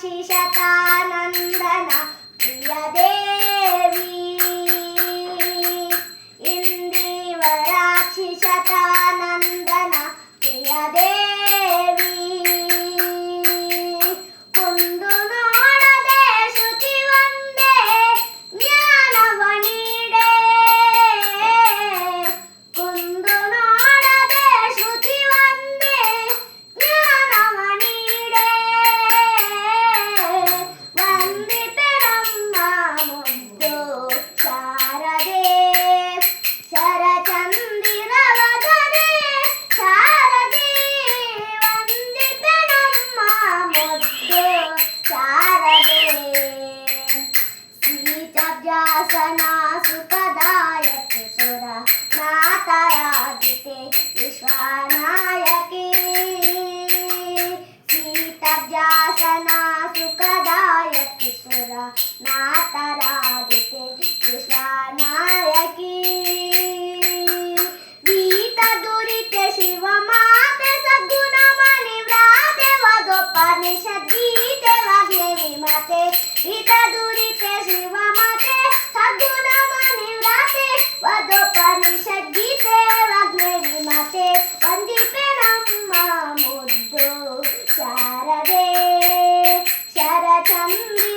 ವಿಮಲಾಕ್ಷಿ ಶತಾನಂದನ ಪ್ರಿಯ ದೇವಿ ಇಂದಿವರಾಕ್ಷಿ ಶತಾನಂದನ ಪ್ರಿಯ ದೇವಿ ಕುಂದು ನೋಡದೆ ಶ್ರುತಿ ಒಂದೇ ಜ್ಞಾನವ ನೀಡೆ ಕುಂದು ನೋಡದೆ ಶ್ರುತಿ ಒಂದೇ ಜ್ಞಾನವ ನೀಡೆ ವಂದಿಪೆ ನಮ್ಮ ಮುದ್ದು ಶಾರದೆ ಶರಚಂದಿರವದನೆ ಶಾರದೆ ವಂದಿಪೆ ನಮ್ಮ ಮುದ್ದು ಶಾರದೆ ಶ್ರೀಚವ್ಯಾಸನ ಸುಖದಾಯಕಿ ಸುರ ನಾತರಾದಿತೆ ವಿಶ್ವನಾಯಕಿ ಶ್ರೀಚವ್ಯಾಸನ ಸುಖದಾಯಕಿ ಸುರ ನಾತರಾದಿತೆ ವಿಶ್ವನಾಯಕಿ ಗೀತ ದುರಿತೆ ಶಿವ ಮಾತೆ ಸದ್ಗುಣ ಮಣಿ ವ್ರಾತೆ ವದೋಪನಿಷದ್ ಗೀತೆ ವಾಗ್ದೇವಿ ಮಾತೆ ಗೀತ ದುರಿತೆ ಶಿವ ಮಾತೆ ಸದ್ಗುಣ ಮಣಿ ವ್ರಾತೆ ವದೋಪನಿಷದ್ ಗೀತೆ ವಾಗ್ದೇವಿ ಮಾತೆ ವಂದಿಪೆ ನಮ್ಮ ಮುದ್ದು ಶಾರದೆ ಶರಚಂದ್ರಿ